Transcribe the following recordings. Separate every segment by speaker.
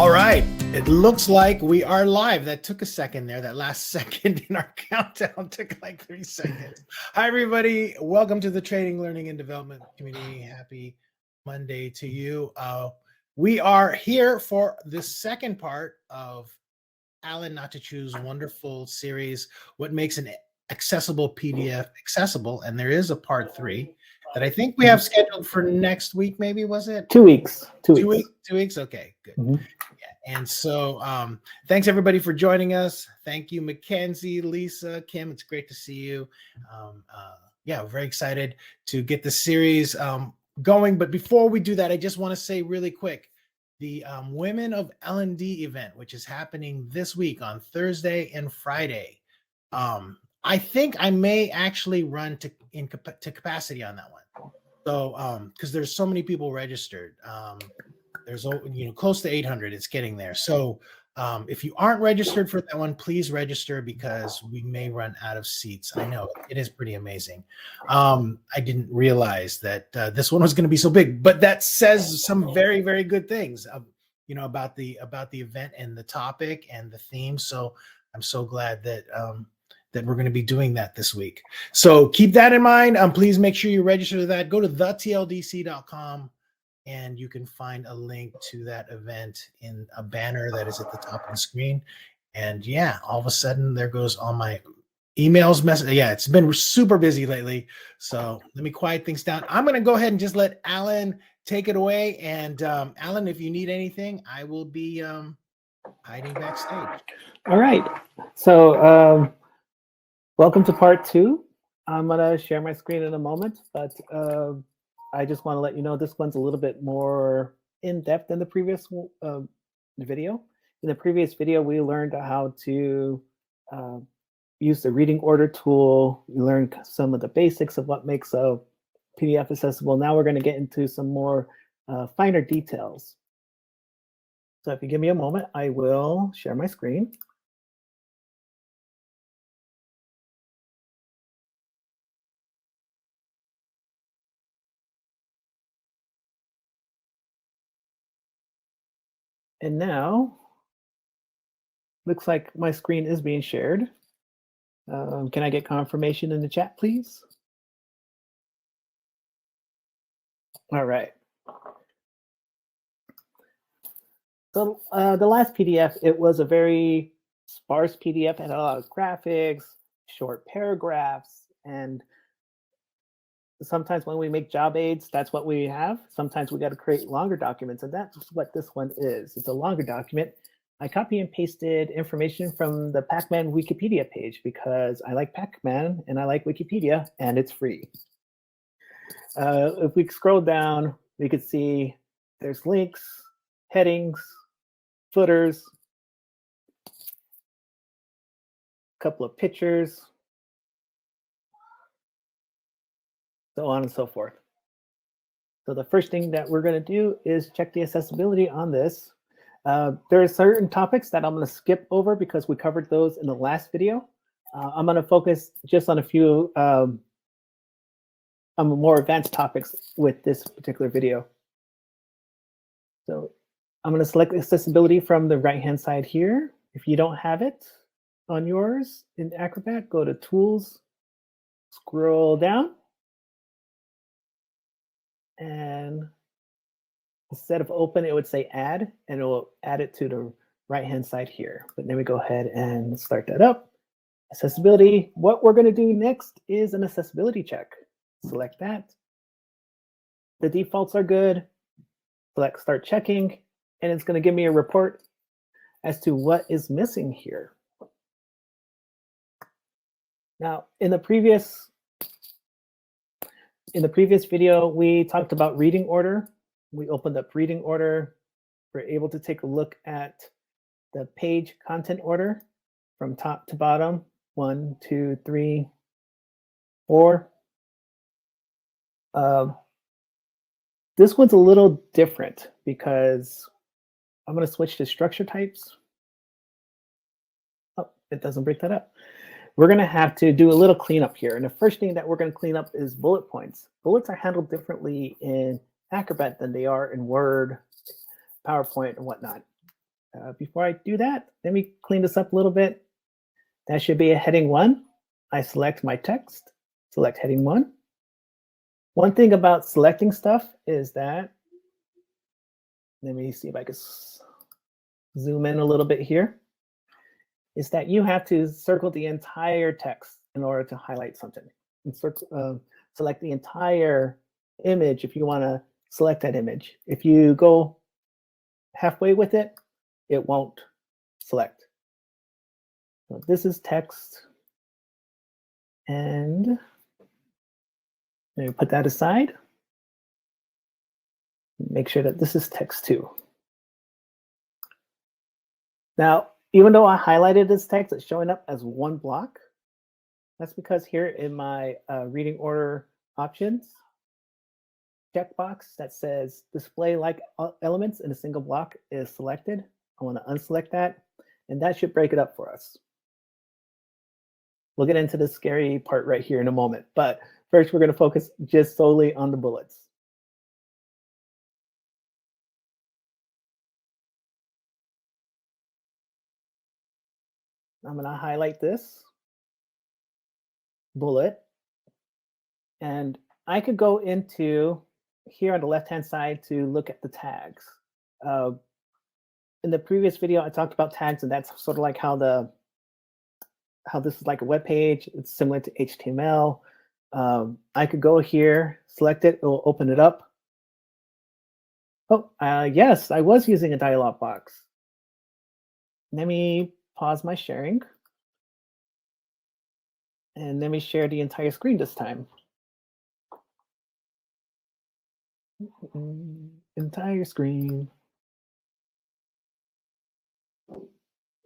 Speaker 1: All right. It looks like we are live. That took a second there. That last second in our countdown took like 3 seconds. Hi, everybody. Welcome to the Training, Learning, and Development Community. Happy Monday to you. We are here for the second part of Alan Natachu's wonderful series, What Makes an Accessible PDF Accessible? And there is a part 3 that I think we have scheduled for next week, maybe, was it?
Speaker 2: 2 weeks.
Speaker 1: 2 weeks. 2 weeks? Okay, good.
Speaker 2: Mm-hmm.
Speaker 1: Yeah. And so thanks, everybody, for joining us. Thank you, Mackenzie, Lisa, Kim. It's great to see you. Yeah, very excited to get the series going. But before we do that, I just want to say really quick, the Women of L&D event, which is happening this week on Thursday and Friday. I think I may actually run to capacity on that one. So, because there's so many people registered, there's close to 800. It's getting there. So, if you aren't registered for that one, please register because we may run out of seats. I know it is pretty amazing. I didn't realize that this one was going to be so big, but that says some very, very good things, about the event and the topic and the theme. So, I'm so glad that that we're going to be doing that this week. So keep that in mind. Please make sure you register to that. Go to thetldc.com and you can find a link to that event in a banner that is at the top of the screen. And yeah, all of a sudden there goes all my emails, message. Yeah, it's been super busy lately. So let me quiet things down. I'm going to go ahead and just let Alan take it away. And Alan, if you need anything, I will be hiding backstage.
Speaker 2: All right. So welcome to part 2. I'm going to share my screen in a moment, but I just want to let you know this one's a little bit more in-depth than the previous video. In the previous video, we learned how to use the reading order tool. We learned some of the basics of what makes a PDF accessible. Now we're going to get into some more finer details. So if you give me a moment, I will share my screen. And now, looks like my screen is being shared. Can I get confirmation in the chat, please? All right. So the last PDF, it was a very sparse PDF. It had a lot of graphics, short paragraphs, and sometimes when we make job aids, that's what we have. Sometimes we got to create longer documents, and that's what this one is. It's a longer document. I copy and pasted information from the Pac-Man Wikipedia page because I like Pac-Man and I like Wikipedia, and it's free. If we scroll down, we could see there's links, headings, footers, a couple of pictures, so on and so forth. So the first thing that we're going to do is check the accessibility on this. There are certain topics that I'm going to skip over because we covered those in the last video. I'm going to focus just on a few more advanced topics with this particular video. So I'm going to select accessibility from the right-hand side here. If you don't have it on yours in Acrobat, go to Tools, scroll down, and instead of open, it would say add, and it will add it to the right-hand side here. But then we go ahead and start that up. Accessibility, what we're going to do next is an accessibility check. Select that. The defaults are good. Select start checking, and it's going to give me a report as to what is missing here. Now, in the previous video, we talked about reading order. We opened up reading order. We're able to take a look at the page content order from top to bottom. 1, 2, 3, 4. This one's a little different because I'm going to switch to structure types. Oh, it doesn't break that up. We're going to have to do a little cleanup here. And the first thing that we're going to clean up is bullet points. Bullets are handled differently in Acrobat than they are in Word, PowerPoint, and whatnot. Before I do that, let me clean this up a little bit. That should be a heading 1. I select my text, select heading 1. One thing about selecting stuff is that, let me see if I can zoom in a little bit here, is that you have to circle the entire text in order to highlight something. And select the entire image if you want to select that image. If you go halfway with it, it won't select. So this is text. And let me put that aside. Make sure that this is text too. Now, even though I highlighted this text, it's showing up as one block. That's because here in my reading order options checkbox that says display like elements in a single block is selected. I want to unselect that, and that should break it up for us. We'll get into the scary part right here in a moment, but first we're going to focus just solely on the bullets. I'm going to highlight this bullet, and I could go into here on the left-hand side to look at the tags. In the previous video, I talked about tags, and that's sort of like how this is like a web page. It's similar to HTML. I could go here, select it, it will open it up. Oh, yes, I was using a dialog box. Let me pause my sharing. And let me share the entire screen this time. Entire screen.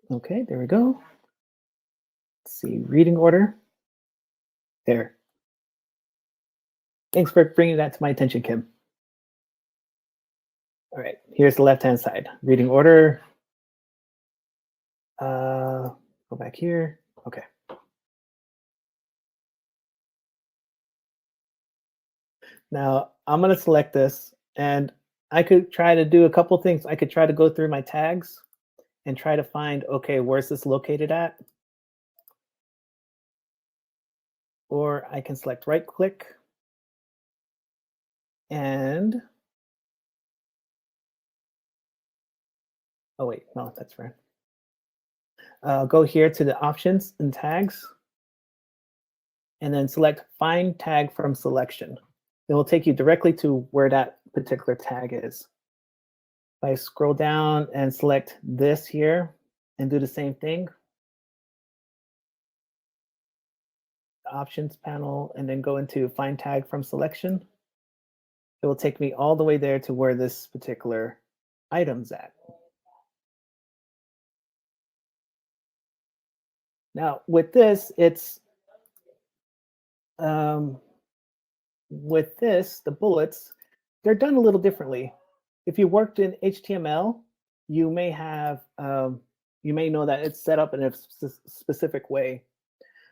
Speaker 2: Okay, there we go. Let's see, reading order. There. Thanks for bringing that to my attention, Kim. All right, here's the left-hand side. Reading order. Go back here. Okay. Now I'm going to select this, and I could try to do a couple things. I could try to go through my tags and try to find, okay, where's this located at? Or I can select right click and, oh wait, no, that's right. Go here to the options and tags, and then select find tag from selection. It will take you directly to where that particular tag is. If I scroll down and select this here and do the same thing, the options panel, and then go into find tag from selection, it will take me all the way there to where this particular item's at. Now with this, it's the bullets, they're done a little differently. If you worked in HTML, you may have, you may know that it's set up in a specific way.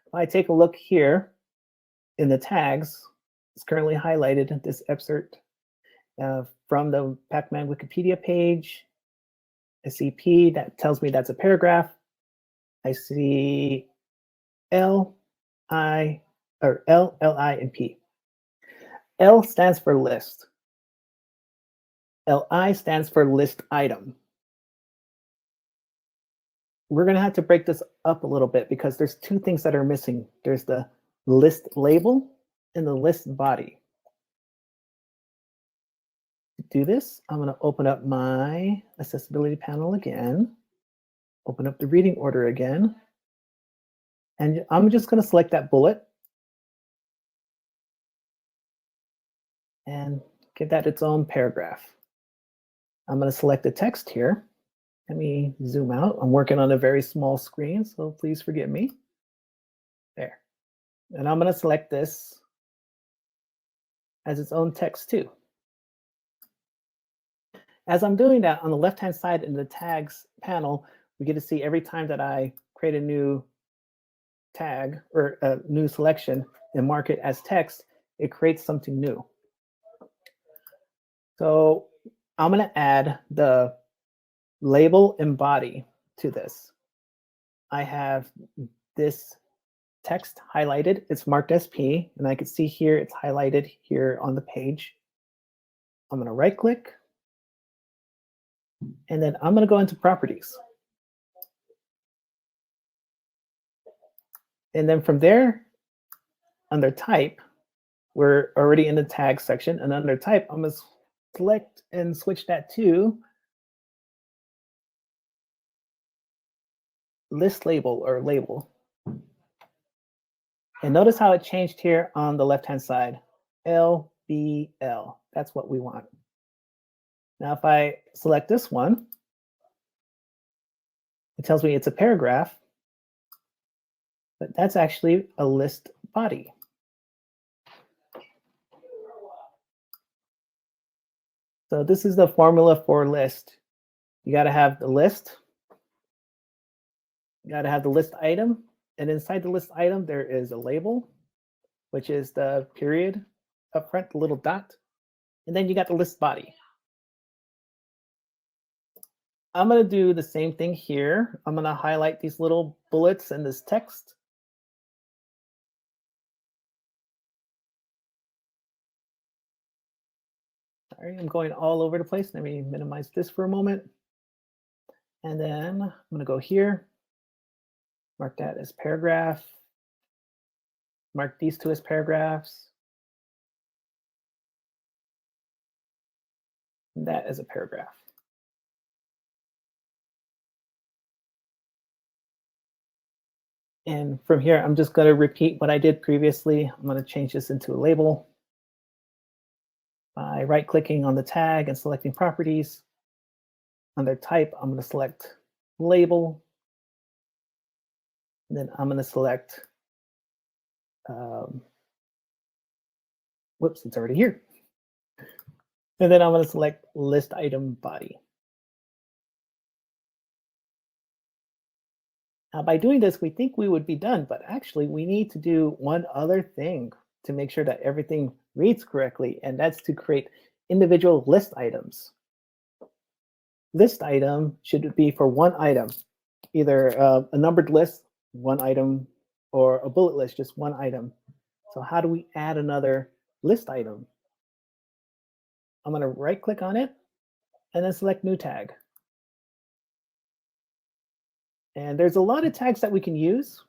Speaker 2: If I take a look here in the tags, it's currently highlighted, this excerpt from the Pac-Man Wikipedia page. I see P, that tells me that's a paragraph. I see L, I, or L, Li, and P. L stands for list. Li stands for list item. We're going to have to break this up a little bit because there's two things that are missing. There's the list label and the list body. To do this, I'm going to open up my accessibility panel again, open up the reading order again, and I'm just going to select that bullet and give that its own paragraph. I'm going to select the text here. Let me zoom out. I'm working on a very small screen, so please forgive me. There. And I'm going to select this as its own text too. As I'm doing that, on the left-hand side in the tags panel, we get to see every time that I create a new tag or a new selection and mark it as text, it creates something new. So I'm going to add the label and body to this. I have this text highlighted. It's marked as P, and I can see here it's highlighted here on the page. I'm going to right click, and then I'm going to go into properties. And then from there, under type, we're already in the tag section, and under type, I'm going to select and switch that to list label or label. And notice how it changed here on the left-hand side, LBL. That's what we want. Now, if I select this one, it tells me it's a paragraph, but that's actually a list body. So this is the formula for list. You got to have the list. You got to have the list item. And inside the list item, there is a label, which is the period up front, the little dot. And then you got the list body. I'm going to do the same thing here. I'm going to highlight these little bullets in this text. Sorry, I'm going all over the place. Let me minimize this for a moment. And then I'm going to go here, mark that as paragraph, mark these two as paragraphs, and that as a paragraph. And from here, I'm just going to repeat what I did previously. I'm going to change this into a label by right-clicking on the tag and selecting properties. Under type, I'm going to select label. And then I'm going to select, whoops, it's already here. And then I'm going to select list item body. Now, by doing this, we think we would be done, but actually we need to do one other thing to make sure that everything reads correctly, and that's to create individual list items. List item should be for one item, either a numbered list, one item, or a bullet list, just one item. So how do we add another list item? I'm going to right click on it and then select new tag. And there's a lot of tags that we can use.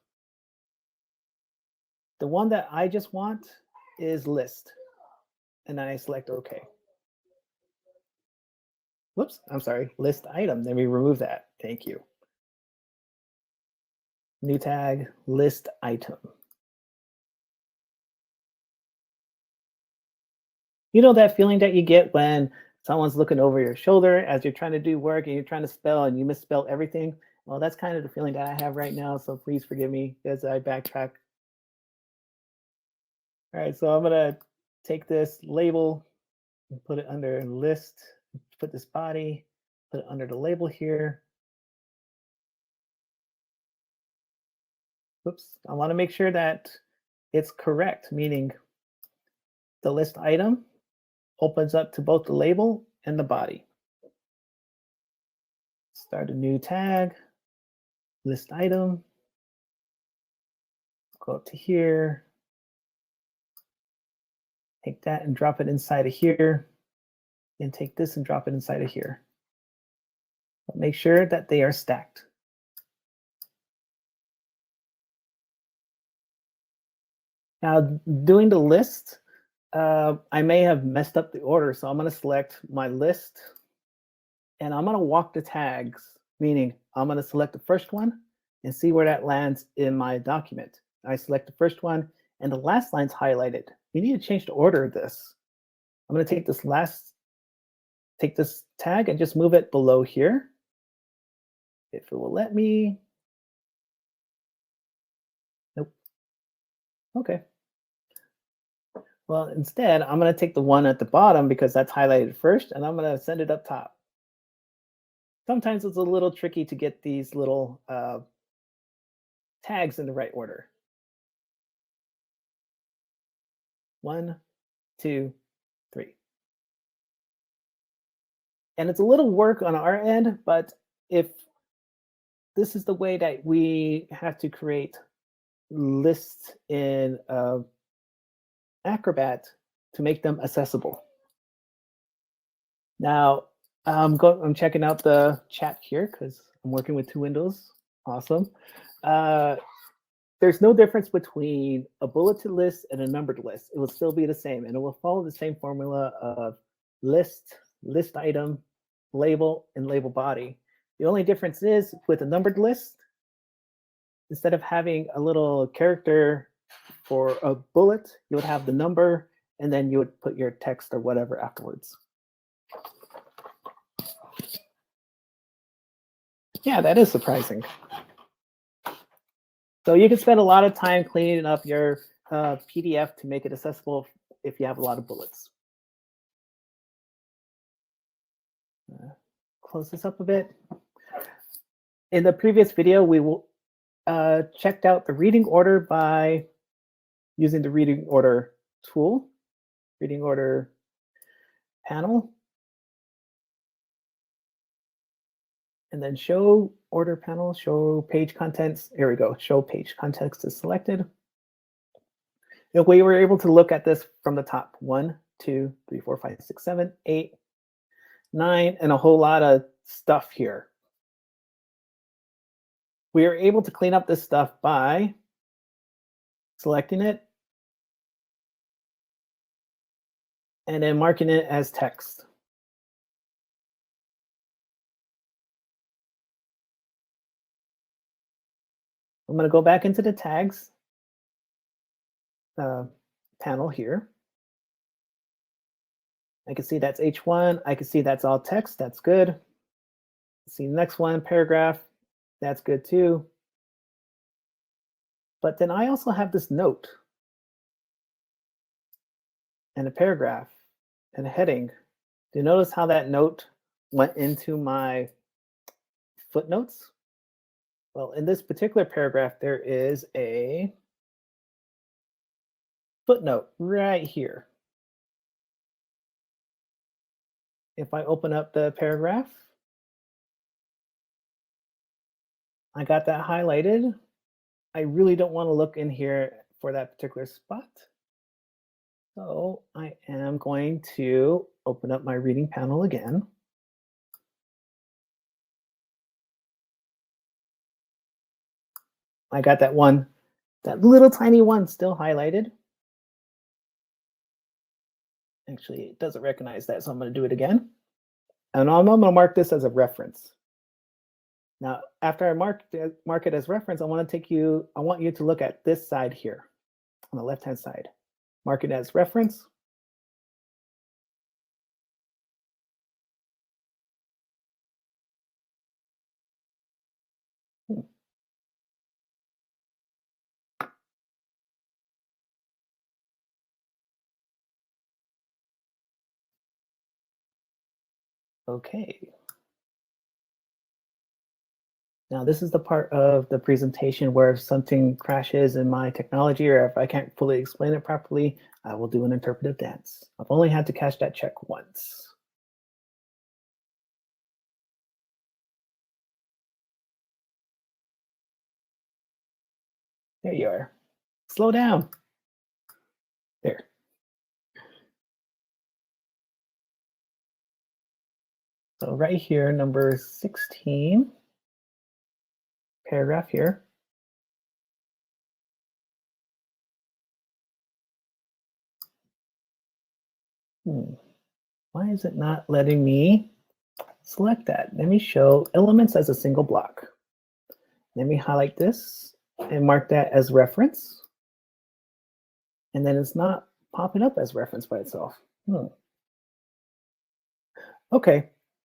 Speaker 2: The one that I just want is list. And then I select OK. Whoops, I'm sorry, list item. Let me remove that. Thank you. New tag, list item. You know that feeling that you get when someone's looking over your shoulder as you're trying to do work and you're trying to spell and you misspell everything? Well, that's kind of the feeling that I have right now. So please forgive me as I backtrack. All right, so I'm going to take this label and put it under list, put this body, put it under the label here. Whoops, I want to make sure that it's correct, meaning the list item opens up to both the label and the body. Start a new tag, list item, go up to here, take that and drop it inside of here, and take this and drop it inside of here. But make sure that they are stacked. Now, doing the list, I may have messed up the order, so I'm going to select my list, and I'm going to walk the tags, meaning I'm going to select the first one and see where that lands in my document. I select the first one, and the last line's highlighted. You need to change the order of this. I'm going to take this tag and just move it below here, if it will let me. Nope. Okay. Well, instead, I'm going to take the one at the bottom because that's highlighted first, and I'm going to send it up top. Sometimes it's a little tricky to get these little tags in the right order. 1, 2, 3. And it's a little work on our end, but if this is the way that we have to create lists in Acrobat to make them accessible. Now, I'm checking out the chat here because I'm working with 2 windows. Awesome. There's no difference between a bulleted list and a numbered list. It will still be the same, and it will follow the same formula of list, list item, label, and label body. The only difference is with a numbered list, instead of having a little character for a bullet, you would have the number, and then you would put your text or whatever afterwards. Yeah, that is surprising. So you can spend a lot of time cleaning up your PDF to make it accessible if you have a lot of bullets. Close this up a bit. In the previous video, we checked out the reading order by using the reading order tool, reading order panel, and then show order panel, show page contents. Here we go. Show page contents is selected. And we were able to look at this from the top. 1, 2, 3, 4, 5, 6, 7, 8, 9, and a whole lot of stuff here. We are able to clean up this stuff by selecting it and then marking it as text. I'm going to go back into the tags panel here. I can see that's H1. I can see that's all text. That's good. See the next one, paragraph. That's good too. But then I also have this note and a paragraph and a heading. Do you notice how that note went into my footnotes? Well, in this particular paragraph, there is a footnote right here. If I open up the paragraph, I got that highlighted. I really don't want to look in here for that particular spot. So I am going to open up my reading panel again. I got that one, that little tiny one still highlighted. Actually, it doesn't recognize that, so I'm going to do it again. And I'm going to mark this as a reference. Now, after I mark it as reference, I want you to look at this side here on the left-hand side. Mark it as reference. Okay. Now this is the part of the presentation where if something crashes in my technology or if I can't fully explain it properly, I will do an interpretive dance. I've only had to cash that check once. There you are. Slow down. There. So right here, number 16, paragraph here. Why is it not letting me select that? Let me show elements as a single block. Let me highlight this and mark that as reference. And then it's not popping up as reference by itself. Okay,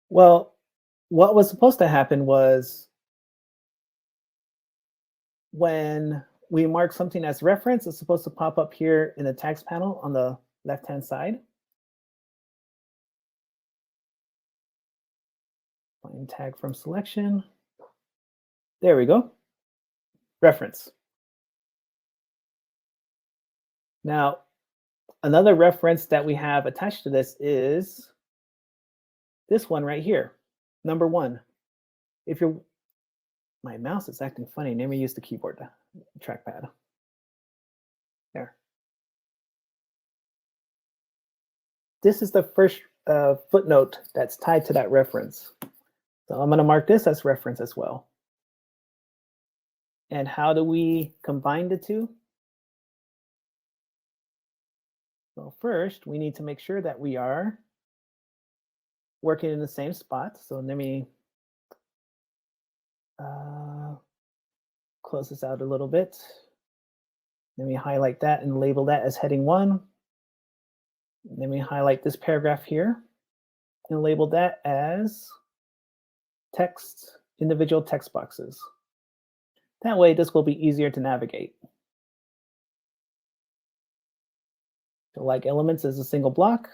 Speaker 2: well, what was supposed to happen was when we mark something as reference, it's supposed to pop up here in the tags panel on the left-hand side. Find tag from selection. There we go. Reference. Now, another reference that we have attached to this is this one right here, number 1. if you're, my mouse is acting funny. Let me use the keyboard trackpad. There. This is the first footnote that's tied to that reference. So I'm going to mark this as reference as well. And how do we combine the two? Well, first, we need to make sure that we are working in the same spot. So let me close this out a little bit. Let me highlight that and label that as heading 1. Let me highlight this paragraph here and label that as text, individual text boxes. That way, this will be easier to navigate. So like elements as a single block.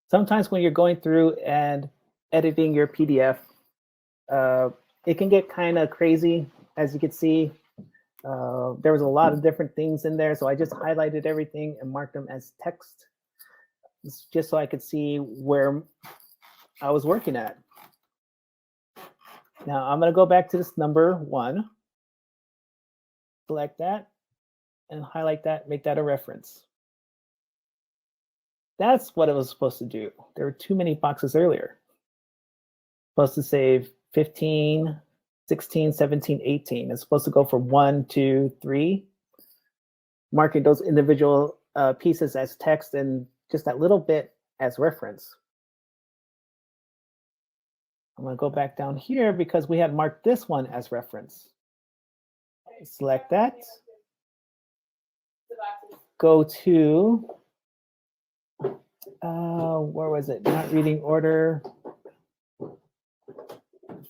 Speaker 2: Sometimes when you're going through and editing your PDF, it can get kind of crazy. As you can see, there was a lot of different things in there. So I just highlighted everything and marked them as text, just so I could see where I was working at. Now I'm going to go back to this number 1, select that, and highlight that, make that a reference. That's what it was supposed to do. There were too many boxes earlier. Supposed to save 15, 16, 17, 18. It's supposed to go from 1, 2, 3, marking those individual pieces as text and just that little bit as reference. I'm going to go back down here because we had marked this one as reference. Select that. Go to, where was it? Not reading order.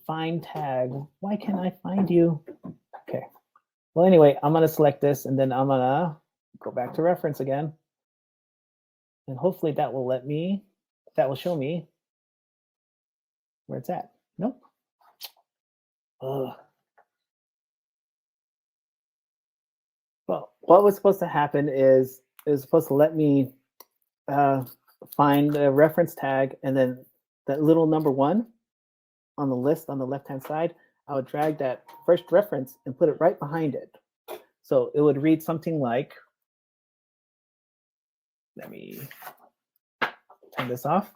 Speaker 2: Find tag. Why can't I find you? Okay. Well, anyway, I'm going to select this and then I'm going to go back to reference again. And hopefully that will let me, that will show me where it's at. Nope. Ugh. Well, what was supposed to happen is it was supposed to let me find the reference tag and then that little number 1 on the list on the left-hand side, I would drag that first reference and put it right behind it. So it would read something like, let me turn this off.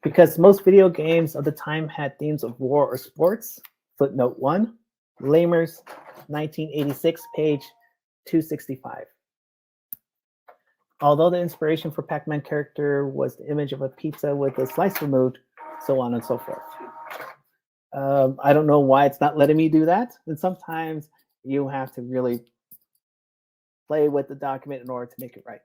Speaker 2: Because most video games of the time had themes of war or sports, footnote 1, Lamers, 1986, page 265. Although the inspiration for Pac-Man character was the image of a pizza with a slice removed, so on and so forth. I don't know why it's not letting me do that. And sometimes you have to really play with the document in order to make it right.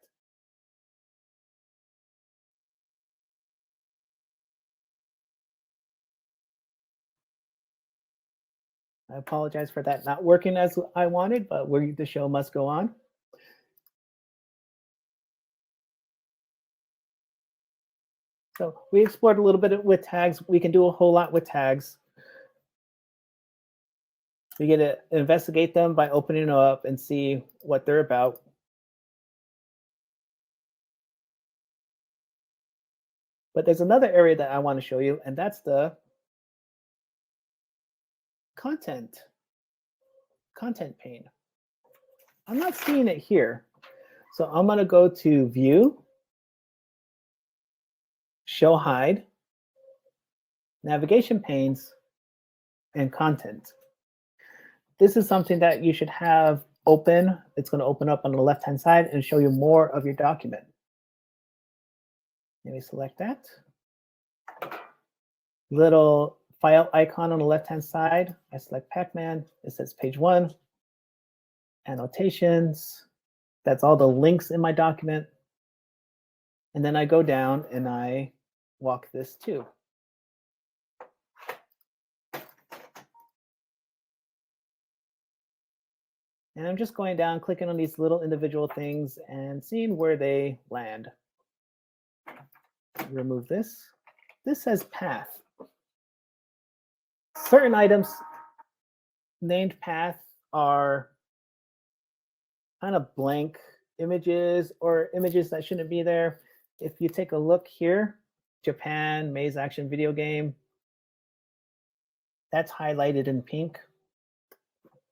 Speaker 2: I apologize for that not working as I wanted, but the show must go on. So we explored a little bit with tags. We can do a whole lot with tags. We get to investigate them by opening them up and see what they're about. But there's another area that I want to show you, and that's the content pane. I'm not seeing it here. So I'm going to go to View, Show Hide, Navigation Panes, and Content. This is something that you should have open. It's going to open up on the left-hand side and show you more of your document. Let me select that. Little file icon on the left-hand side. I select Pac-Man. It says page 1. Annotations. That's all the links in my document. And then I go down and I walk this too. And I'm just going down, clicking on these little individual things and seeing where they land. Remove this. This says path. Certain items named path are kind of blank images or images that shouldn't be there. If you take a look here, Japan, Maze Action Video Game, that's highlighted in pink.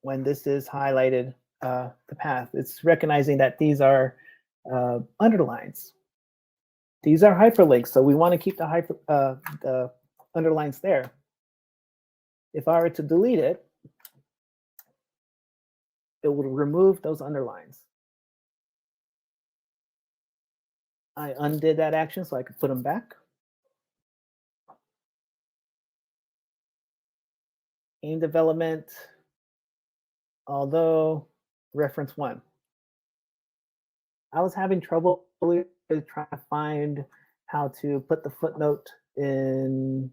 Speaker 2: When this is highlighted, the path, it's recognizing that these are underlines. These are hyperlinks, so we want to keep the underlines there. If I were to delete it, it would remove those underlines. I undid that action so I could put them back. Game development, although reference 1. I was having trouble trying to find how to put the footnote in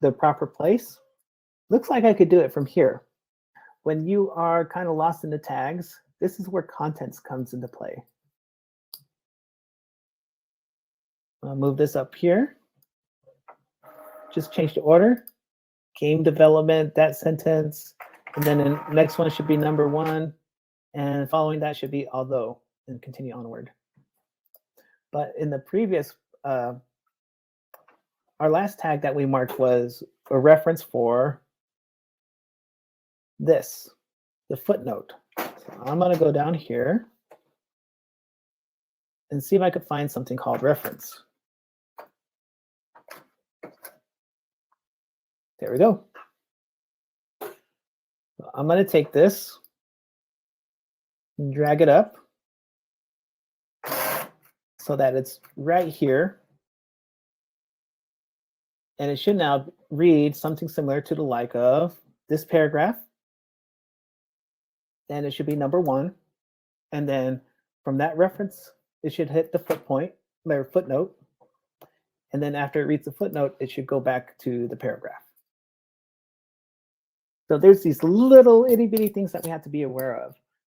Speaker 2: the proper place. Looks like I could do it from here. When you are kind of lost in the tags, this is where contents comes into play. I'll move this up here. Just change the order. Game development, that sentence, and then the next one should be number 1, and following that should be although, and continue onward. But in the previous, our last tag that we marked was a reference for this, the footnote. So I'm going to go down here and see if I could find something called reference. There we go. I'm going to take this and drag it up so that it's right here. And it should now read something similar to the like of this paragraph. And it should be number 1. And then from that reference, it should hit the footnote. And then after it reads the footnote, it should go back to the paragraph. So there's these little itty bitty things that we have to be aware of.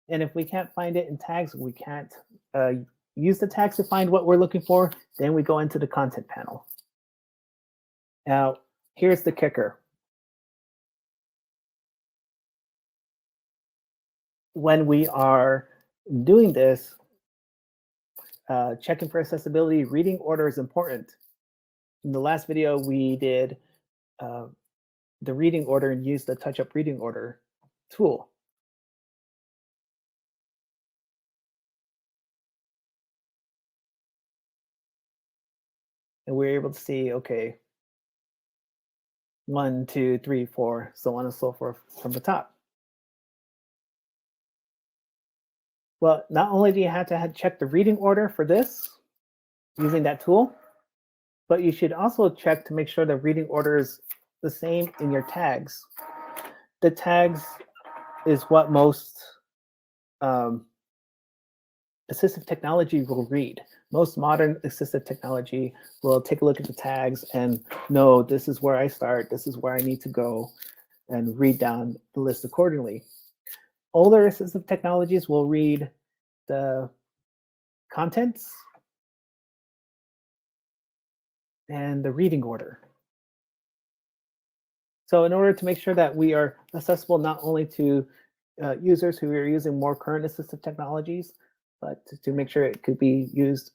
Speaker 2: And if we can't find it in tags, we can't use the tags to find what we're looking for, then we go into the content panel. Now, here's the kicker. When we are doing this, checking for accessibility, reading order is important. In the last video, we did the reading order and used the touch-up reading order tool. And we're able to see, okay, 1, 2, 3, 4, so on and so forth from the top. Well, not only do you have to check the reading order for this using that tool, but you should also check to make sure the reading order is the same in your tags. The tags is what most assistive technology will read. Most modern assistive technology will take a look at the tags and know this is where I start, this is where I need to go, and read down the list accordingly. Older assistive technologies will read the contents and the reading order. So in order to make sure that we are accessible not only to users who are using more current assistive technologies, but to make sure it could be used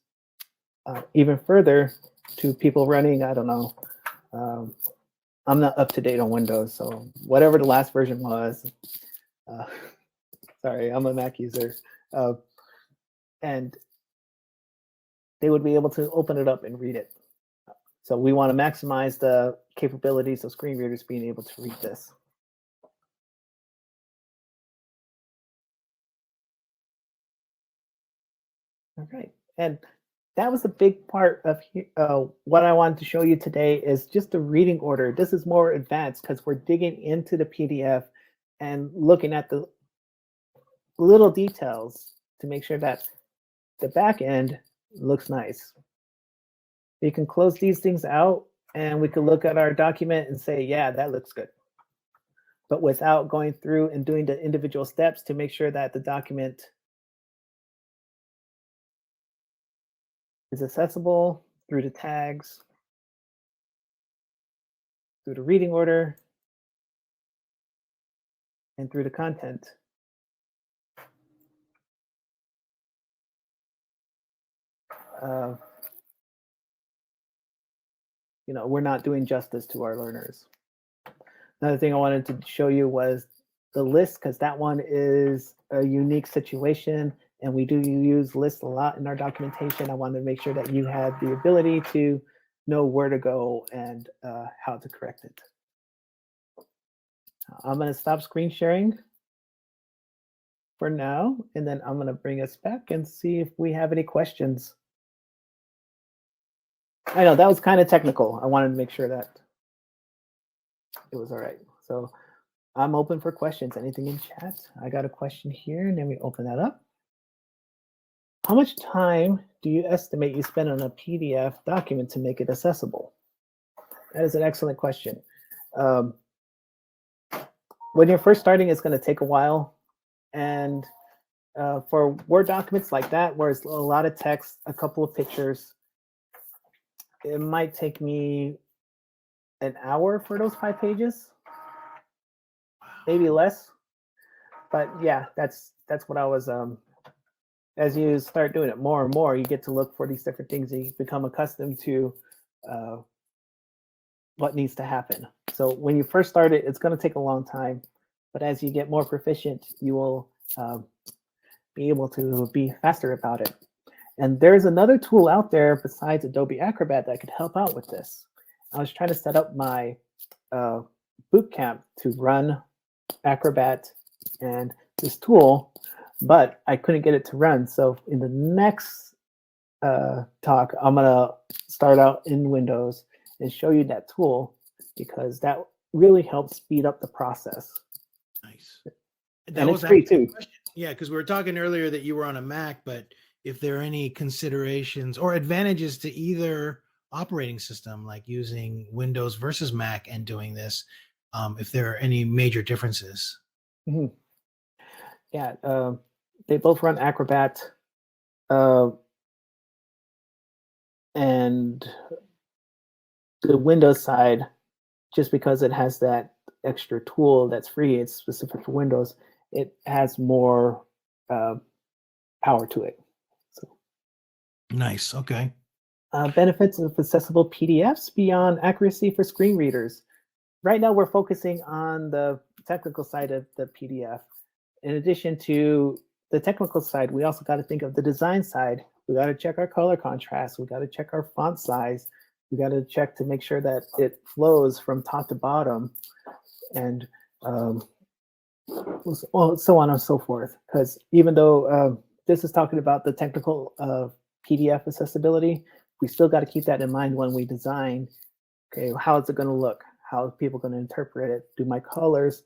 Speaker 2: even further to people running, I don't know, I'm not up to date on Windows, so whatever the last version was, sorry, I'm a Mac user, and they would be able to open it up and read it. So we want to maximize the capabilities of screen readers being able to read this. All right, and that was a big part of what I wanted to show you today is just the reading order. This is more advanced because we're digging into the PDF and looking at the little details to make sure that the back end looks nice. You can close these things out and we can look at our document and say, yeah, that looks good. But without going through and doing the individual steps to make sure that the document is accessible through the tags, through the reading order, and through the content. we're not doing justice to our learners. Another thing I wanted to show you was the list, because that one is a unique situation, and we do use lists a lot in our documentation. I wanted to make sure that you had the ability to know where to go and how to correct it. I'm going to stop screen sharing for now, and then I'm going to bring us back and see if we have any questions. I know that was kind of technical. I wanted to make sure that it was all right. So I'm open for questions. Anything in chat? I got a question here, and then we open that up. How much time do you estimate you spend on a PDF document to make it accessible? That is an excellent question. When you're first starting, it's going to take a while. And for Word documents like that, where it's a lot of text, a couple of pictures, it might take me an hour for those 5 pages, maybe less. But yeah, that's what I was. As you start doing it more and more, you get to look for these different things, and you become accustomed to what needs to happen. So when you first start it, it's going to take a long time. But as you get more proficient, you will be able to be faster about it. And there's another tool out there besides Adobe Acrobat that could help out with this. I was trying to set up my boot camp to run Acrobat and this tool, but I couldn't get it to run. So in the next talk, I'm going to start out in Windows and show you that tool, because that really helps speed up the process.
Speaker 1: Nice.
Speaker 2: And it's free too.
Speaker 1: Yeah, because we were talking earlier that you were on a Mac, but if there are any considerations or advantages to either operating system, like using Windows versus Mac and doing this, if there are any major differences.
Speaker 2: Mm-hmm. Yeah, they both run Acrobat, and the Windows side, just because it has that extra tool that's free, it's specific for Windows, it has more power to it. So
Speaker 1: nice. Okay.
Speaker 2: Benefits of accessible PDFs beyond accuracy for screen readers. Right now, we're focusing on the technical side of the PDF. In addition to the technical side, we also got to think of the design side. We got to check our color contrast. We got to check our font size. We got to check to make sure that it flows from top to bottom, and so on and so forth. Because even though this is talking about the technical PDF accessibility, we still got to keep that in mind when we design. Okay, how is it going to look? How are people going to interpret it? Do my colors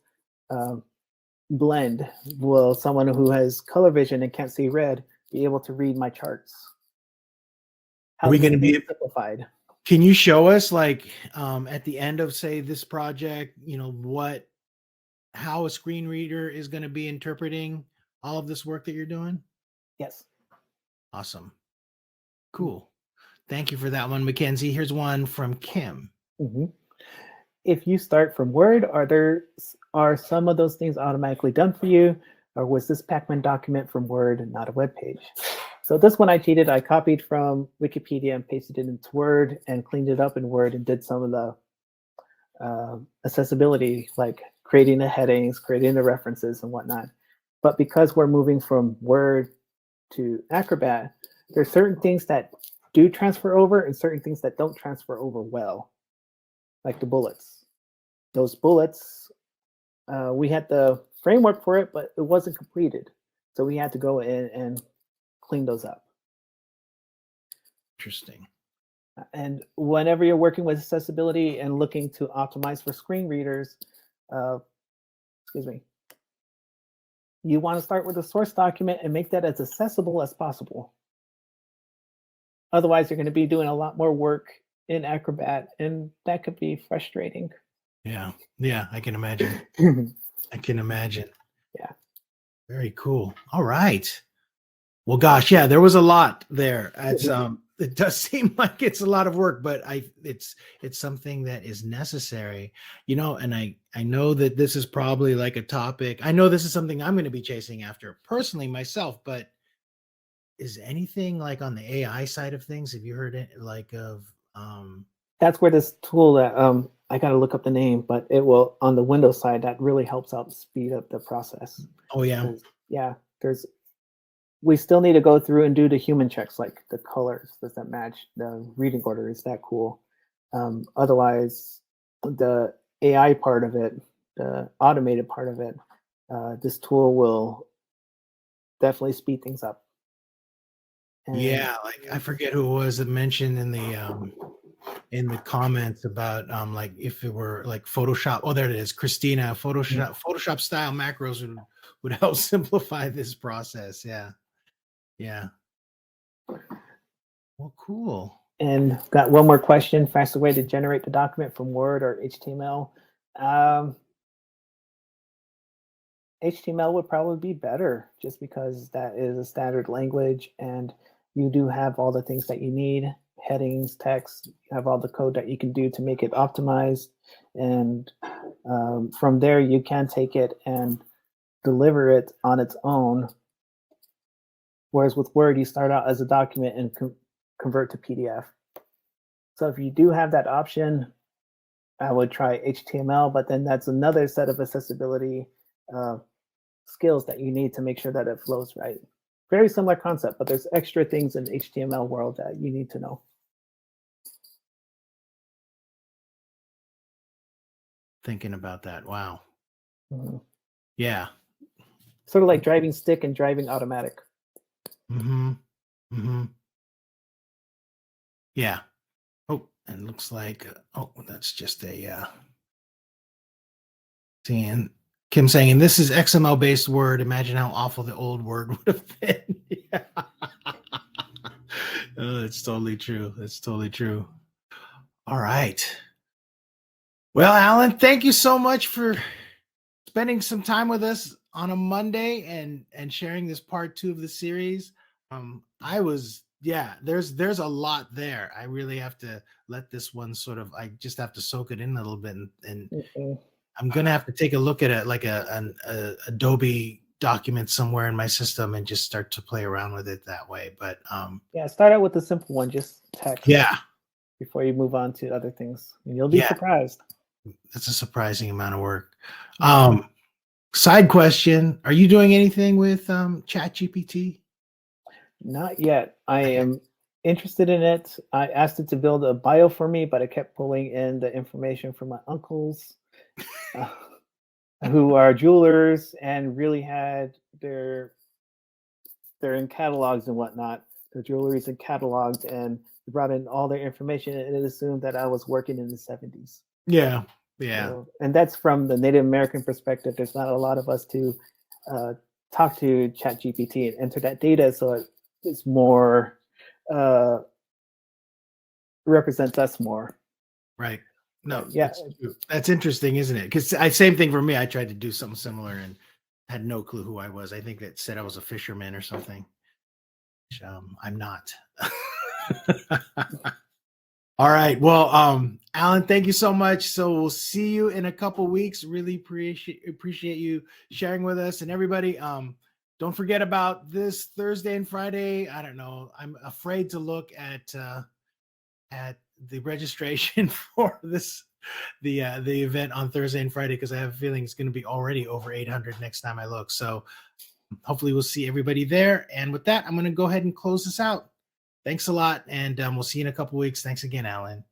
Speaker 2: blend? Will someone who has color vision and can't see red be able to read my charts? How
Speaker 1: are we going to be
Speaker 2: simplified?
Speaker 1: Can you show us, like, at the end of, say, this project, how a screen reader is going to be interpreting all of this work that you're doing?
Speaker 2: Yes.
Speaker 1: Awesome. Cool. Thank you for that one, Mackenzie. Here's one from Kim.
Speaker 2: Mm-hmm. If you start from Word, are some of those things automatically done for you, or was this Pacman document from Word and not a web page? So this one I cheated. I copied from Wikipedia and pasted it into Word and cleaned it up in Word and did some of the accessibility, like creating the headings, creating the references and whatnot. But because we're moving from Word to Acrobat, there's certain things that do transfer over and certain things that don't transfer over well, like the bullets. Those bullets, we had the framework for it, but it wasn't completed. So we had to go in and clean those up.
Speaker 1: Interesting.
Speaker 2: And whenever you're working with accessibility and looking to optimize for screen readers, you want to start with a source document and make that as accessible as possible. Otherwise, you're going to be doing a lot more work in Acrobat, and that could be frustrating.
Speaker 1: Yeah, I can imagine. I can imagine.
Speaker 2: Yeah.
Speaker 1: Very cool. All right. Well, gosh, yeah, there was a lot there. It's it does seem like it's a lot of work, but it's something that is necessary, and I know that this is probably like a topic. I know this is something I'm going to be chasing after personally myself, but is anything like on the AI side of things? Have you heard it like of
Speaker 2: That's where this tool that I got to look up the name, but it will on the Windows side that really helps out speed up the process.
Speaker 1: oh yeah.
Speaker 2: Yeah, we still need to go through and do the human checks, like the colors, does that match the reading order? Is that cool? Otherwise, the AI part of it, the automated part of it, this tool will definitely speed things up. And
Speaker 1: Yeah, like I forget who it was that mentioned in the comments about like if it were like Photoshop. Oh, there it is, Christina. Photoshop style macros would help simplify this process. Yeah, yeah. Well, cool.
Speaker 2: And got one more question: faster way to generate the document from Word or HTML? HTML would probably be better, just because that is a standard language, and you do have all the things that you need: headings, text. You have all the code that you can do to make it optimized, and from there you can take it and deliver it on its own. Whereas with Word, you start out as a document and convert to PDF. So if you do have that option, I would try HTML, but then that's another set of accessibility skills that you need to make sure that it flows right. Very similar concept, but there's extra things in the HTML world that you need to know.
Speaker 1: Thinking about that. Wow.
Speaker 2: Mm-hmm.
Speaker 1: Yeah.
Speaker 2: Sort of like driving stick and driving automatic.
Speaker 1: Mm-hmm. Mm-hmm. Yeah. Oh, and it looks like oh, that's just a seeing Kim saying, and this is XML based Word. Imagine how awful the old Word would have been. Yeah. Oh, that's totally true. That's totally true. All right. Well, Alan, thank you so much for spending some time with us on a Monday and sharing this part 2 of the series. There's a lot there. I really have to let this one I just have to soak it in a little bit, and I'm gonna have to take a look at it like an Adobe document somewhere in my system and just start to play around with it that way. But
Speaker 2: yeah, start out with the simple one, just text.
Speaker 1: Yeah.
Speaker 2: Before you move on to other things, and you'll be surprised.
Speaker 1: That's a surprising amount of work. Side question: are you doing anything with ChatGPT?
Speaker 2: Not yet. I am interested in it. I asked it to build a bio for me, but it kept pulling in the information from my uncles, who are jewelers and really had they're in catalogs and whatnot. The jewelry's in catalogs, and brought in all their information, and it assumed that I was working in the 70s.
Speaker 1: Yeah.
Speaker 2: So, and that's from the Native American perspective. There's not a lot of us to talk to ChatGPT and enter that data, so it's more represents us more.
Speaker 1: Right. No,
Speaker 2: yeah,
Speaker 1: that's interesting, isn't it? Because same thing for me. I tried to do something similar and had no clue who I was. I think it said I was a fisherman or something. Which, I'm not. All right. Well, Alan, thank you so much. So we'll see you in a couple weeks. Really appreciate you sharing with us, and everybody. Don't forget about this Thursday and Friday. I don't know. I'm afraid to look at the registration for the event on Thursday and Friday, because I have a feeling it's going to be already over 800 next time I look. So hopefully we'll see everybody there. And with that, I'm going to go ahead and close this out. Thanks a lot, and we'll see you in a couple weeks. Thanks again, Alan.